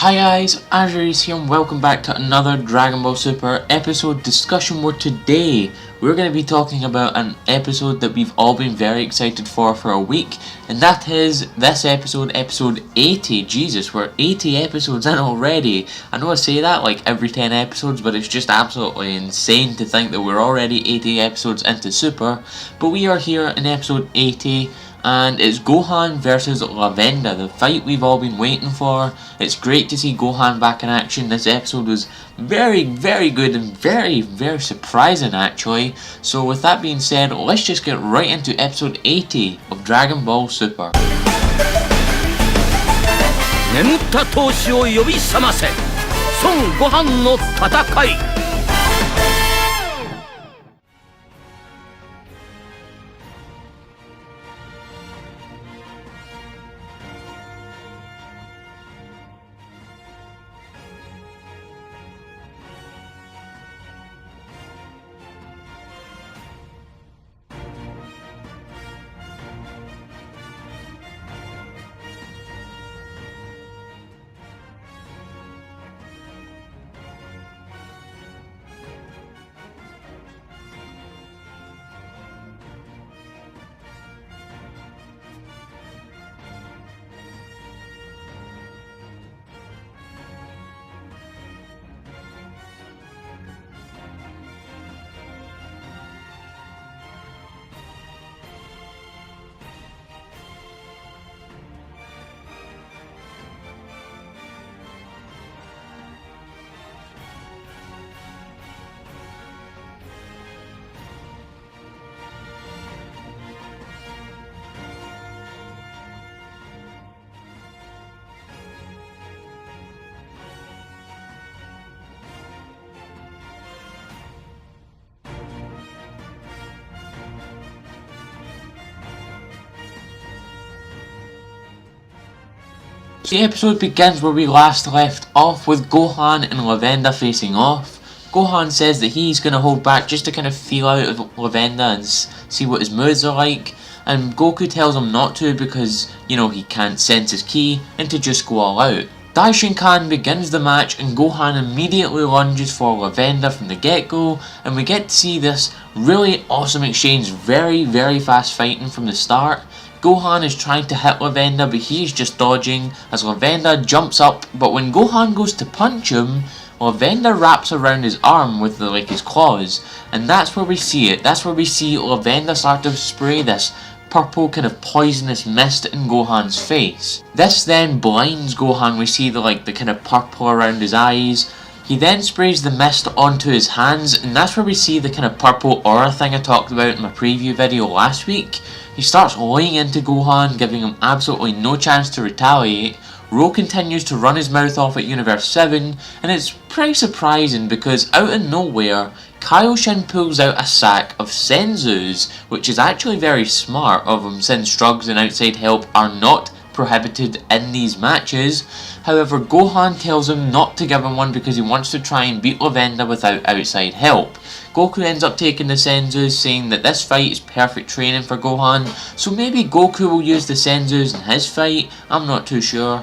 Hi guys, AzureAce here and welcome back to another Dragon Ball Super episode discussion where today we're going to be talking about an episode that we've all been very excited for a week, and that is this episode, episode 80. Jesus, we're 80 episodes in already. I know I say that like every 10 episodes, but it's just absolutely insane to think that we're already 80 episodes into Super. But we are here in episode 80. And it's Gohan versus Lavenda, the fight we've all been waiting for. It's great to see Gohan back in action. This episode was very good and very surprising actually. So with that being said, let's just get right into episode 80 of Dragon Ball Super. 眠った闘志を呼び覚ませ、孫悟飯の戦い。 The episode begins where we last left off with Gohan and Lavenda facing off. Gohan says that he's going to hold back just to kind of feel out of Lavenda and see what his moves are like, and Goku tells him not to because, you know, he can't sense his ki and to just go all out. Daishinkan begins the match and Gohan immediately lunges for Lavenda from the get-go, and we get to see this really awesome exchange, very fast fighting from the start. Gohan is trying to hit Lavenda, but he's just dodging as Lavenda jumps up, but when Gohan goes to punch him, Lavenda wraps around his arm with his claws, and that's where we see it. That's where we see Lavenda start to spray this purple kind of poisonous mist in Gohan's face. This then blinds Gohan. We see the kind of purple around his eyes. He then sprays the mist onto his hands, and that's where we see the kind of purple aura thing I talked about in my preview video last week. He starts laying into Gohan, giving him absolutely no chance to retaliate. Ro continues to run his mouth off at Universe 7, and it's pretty surprising because out of nowhere, Kaioshin pulls out a sack of senzus, which is actually very smart of him since drugs and outside help are not prohibited in these matches. However, Gohan tells him not to give him one because he wants to try and beat Lavenda without outside help. Goku ends up taking the senzus, saying that this fight is perfect training for Gohan, so maybe Goku will use the senzus in his fight, I'm not too sure.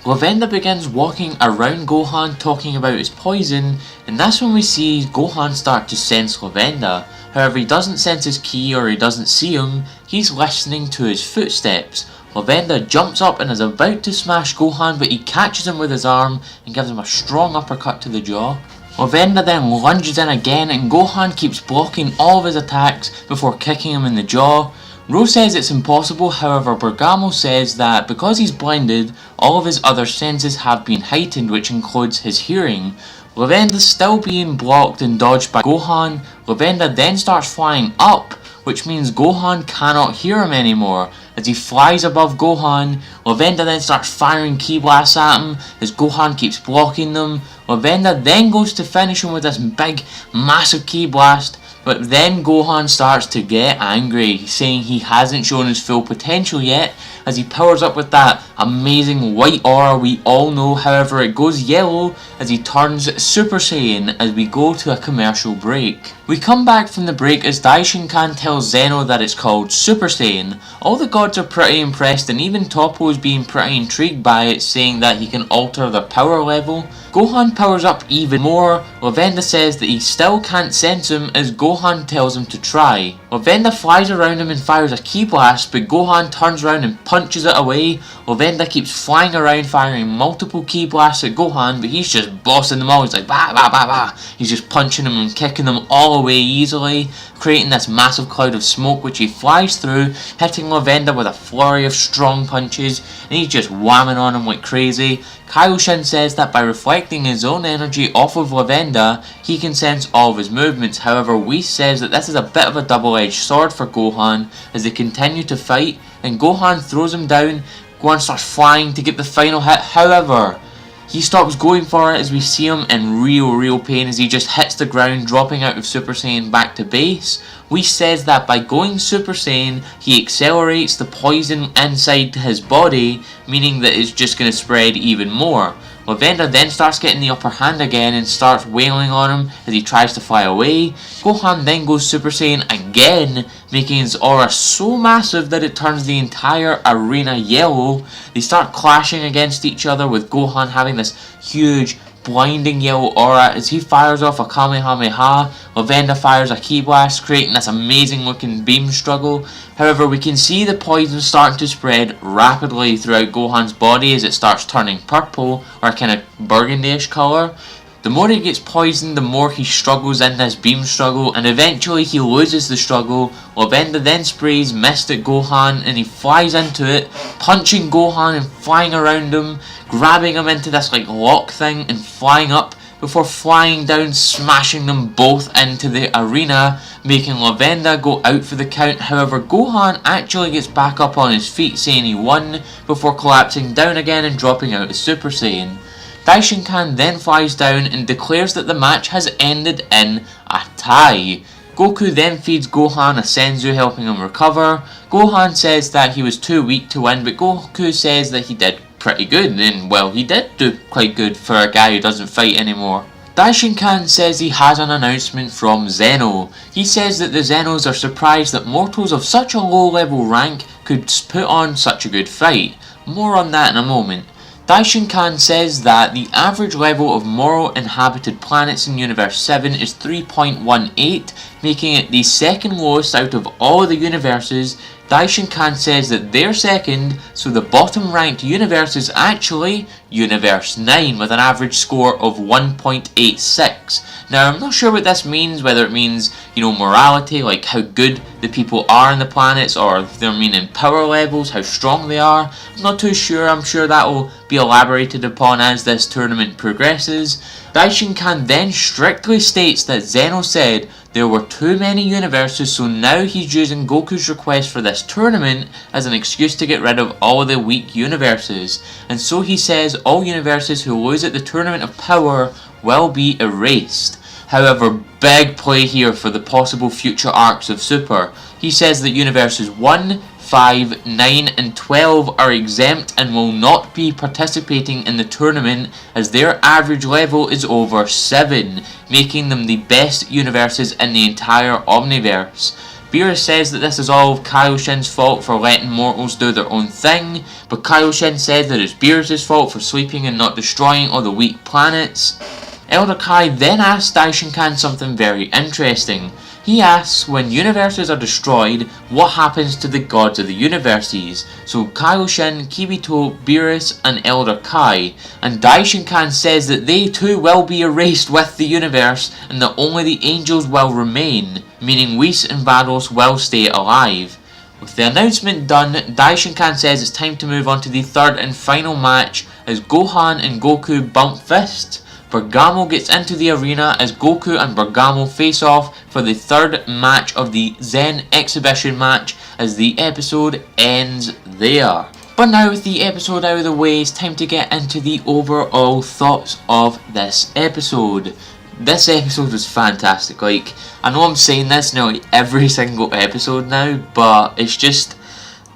Lavenda begins walking around Gohan talking about his poison, and that's when we see Gohan start to sense Lavenda. However, he doesn't sense his ki or he doesn't see him, he's listening to his footsteps. Lavenda jumps up and is about to smash Gohan, but he catches him with his arm and gives him a strong uppercut to the jaw. Lavenda then lunges in again and Gohan keeps blocking all of his attacks before kicking him in the jaw. Ro says it's impossible, however Bergamo says that because he's blinded, all of his other senses have been heightened, which includes his hearing. Lavenda's still being blocked and dodged by Gohan. Lavenda then starts flying up, which means Gohan cannot hear him anymore. As he flies above Gohan, Lavenda then starts firing ki blasts at him as Gohan keeps blocking them. Lavenda then goes to finish him with this big massive ki blast, but then Gohan starts to get angry, saying he hasn't shown his full potential yet as he powers up with that amazing white aura we all know. However, it goes yellow as he turns Super Saiyan as we go to a commercial break. We come back from the break as Daishinkan tells Zeno that it's called Super Saiyan. All the gods are pretty impressed, and even Toppo is being pretty intrigued by it, saying that he can alter their power level. Gohan powers up even more. Lavenda says that he still can't sense him as Gohan tells him to try. Lavenda flies around him and fires a ki blast, but Gohan turns around and punches it away. Lavenda keeps flying around firing multiple ki blasts at Gohan, but he's just bossing them all. He's like bah bah bah bah. He's just punching them and kicking them all away easily, creating this massive cloud of smoke which he flies through, hitting Lavenda with a flurry of strong punches, and he's just whamming on him like crazy. Kaioshin says that by reflecting his own energy off of Lavenda, he can sense all of his movements. However, Whis says that this is a bit of a double-edged sword for Gohan as they continue to fight, and Gohan throws him down. Gohan starts flying to get the final hit. However, he stops going for it as we see him in real pain as he just hits the ground, dropping out of Super Saiyan back to base. Whis says that by going Super Saiyan, he accelerates the poison inside his body, meaning that it's just going to spread even more. Lavenda then starts getting the upper hand again and starts wailing on him as he tries to fly away. Gohan then goes Super Saiyan again, making his aura so massive that it turns the entire arena yellow. They start clashing against each other, with Gohan having this huge blinding yellow aura as he fires off a Kamehameha. Lavenda fires a ki blast, creating this amazing looking beam struggle. However, we can see the poison starting to spread rapidly throughout Gohan's body as it starts turning purple, or a kind of burgundy-ish colour. The more he gets poisoned, the more he struggles in this beam struggle, and eventually he loses the struggle. Lavenda then sprays mist at Gohan and he flies into it, punching Gohan and flying around him, grabbing him into this like lock thing and flying up before flying down, smashing them both into the arena, making Lavenda go out for the count. However, Gohan actually gets back up on his feet, saying he won, before collapsing down again and dropping out as Super Saiyan. Daishinkan then flies down and declares that the match has ended in a tie. Goku then feeds Gohan a Senzu, helping him recover. Gohan says that he was too weak to win, but Goku says that he did pretty good, and well, he did do quite good for a guy who doesn't fight anymore. Daishinkan says he has an announcement from Zeno. He says that the Zenos are surprised that mortals of such a low level rank could put on such a good fight. More on that in a moment. Daishinkan says that the average level of moral inhabited planets in Universe 7 is 3.18, making it the second lowest out of all the universes. Daishinkan says that they're second, so the bottom ranked universe is actually Universe 9 with an average score of 1.86. Now, I'm not sure what this means, whether it means, morality, like how good the people are in the planets, or if they're meaning power levels, how strong they are. I'm not too sure. I'm sure that will be elaborated upon as this tournament progresses. Daishinkan then strictly states that Zeno said there were too many universes, so now he's using Goku's request for this tournament as an excuse to get rid of all of the weak universes. And so he says all universes who lose at the Tournament of Power will be erased. However, big play here for the possible future arcs of Super. He says that universes 1, 5, 9 and 12 are exempt and will not be participating in the tournament as their average level is over 7, making them the best universes in the entire Omniverse. Beerus says that this is all of Kaioshin's fault for letting mortals do their own thing, but Kaioshin says that it's Beerus' fault for sleeping and not destroying all the weak planets. Elder Kai then asks Daishinkan something very interesting. He asks, when universes are destroyed, what happens to the gods of the universes? So Kaioshin, Kibito, Beerus and Elder Kai, and Daishinkan says that they too will be erased with the universe and that only the angels will remain, meaning Whis and Vados will stay alive. With the announcement done, Daishinkan says it's time to move on to the third and final match as Gohan and Goku bump fists. Bergamo gets into the arena as Goku and Bergamo face off for the third match of the Zen exhibition match as the episode ends there. But now with the episode out of the way, it's time to get into the overall thoughts of this episode. This episode was fantastic. Like, I know I'm saying this nearly every single episode now, but it's just,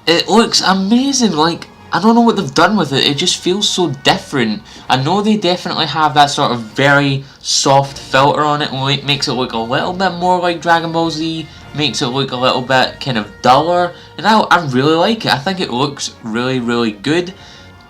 it looks amazing. Like, I don't know what they've done with it. It just feels so different. I know they definitely have that sort of very soft filter on it, and makes it look a little bit more like Dragon Ball Z, makes it look a little bit kind of duller, and I really like it. I think it looks really, really good.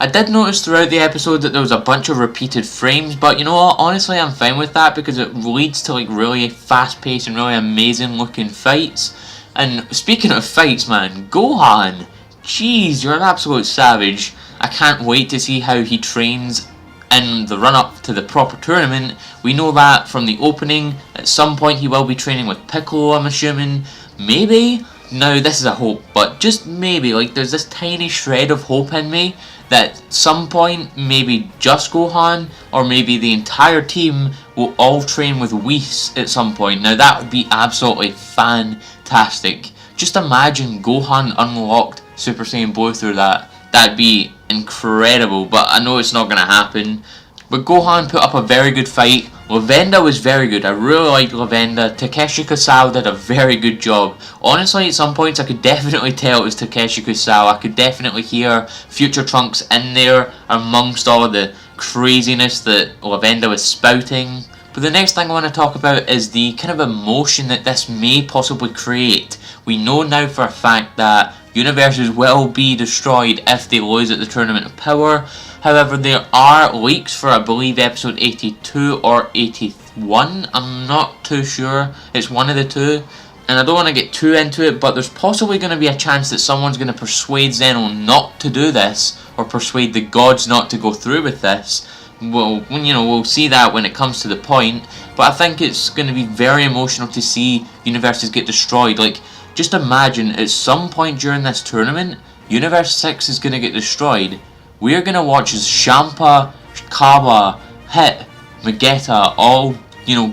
I did notice throughout the episode that there was a bunch of repeated frames, but you know what, honestly I'm fine with that because it leads to like really fast paced and really amazing looking fights. And speaking of fights, man, Gohan, jeez, you're an absolute savage. I can't wait to see how he trains in the run up to the proper tournament. We know that from the opening, at some point he will be training with Piccolo, I'm assuming. Maybe? Now this is a hope, but just maybe, like there's this tiny shred of hope in me that at some point maybe just Gohan or maybe the entire team will all train with Whis at some point. Now that would be absolutely fantastic. Just imagine Gohan unlocked Super Saiyan Blue through that. That'd be incredible, but I know it's not going to happen. But Gohan put up a very good fight. Lavenda was very good. I really liked Lavenda. Takeshi Kusao did a very good job. Honestly, at some points I could definitely tell it was Takeshi Kusao. I could definitely hear Future Trunks in there amongst all of the craziness that Lavenda was spouting. But the next thing I want to talk about is the kind of emotion that this may possibly create. We know now for a fact that universes will be destroyed if they lose at the Tournament of Power. However, there are leaks for, I believe, episode 82 or 81. I'm not too sure. It's one of the two. And I don't want to get too into it, but there's possibly going to be a chance that someone's going to persuade Zeno not to do this, or persuade the gods not to go through with this. Well, we'll see that when it comes to the point. But I think it's going to be very emotional to see universes get destroyed. Like, just imagine at some point during this tournament, Universe 6 is going to get destroyed. We're going to watch as Champa, Kaba, Hit, Vegeta all,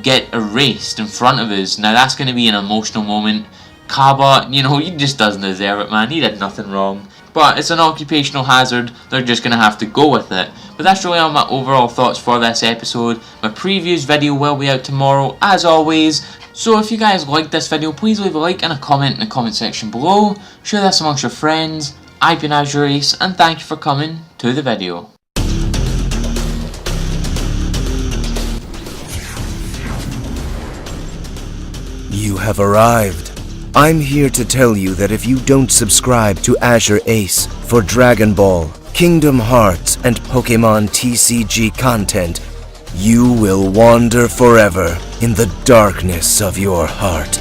get erased in front of us. Now that's going to be an emotional moment. Kaba, he just doesn't deserve it, man. He did nothing wrong. But it's an occupational hazard. They're just going to have to go with it. But that's really all my overall thoughts for this episode. My previews video will be out tomorrow, as always. So if you guys liked this video, please leave a like and a comment in the comment section below. Share this amongst your friends. I've been AzureAce, and thank you for coming to the video. You have arrived. I'm here to tell you that if you don't subscribe to AzureAce for Dragon Ball, Kingdom Hearts, and Pokemon TCG content, you will wander forever in the darkness of your heart.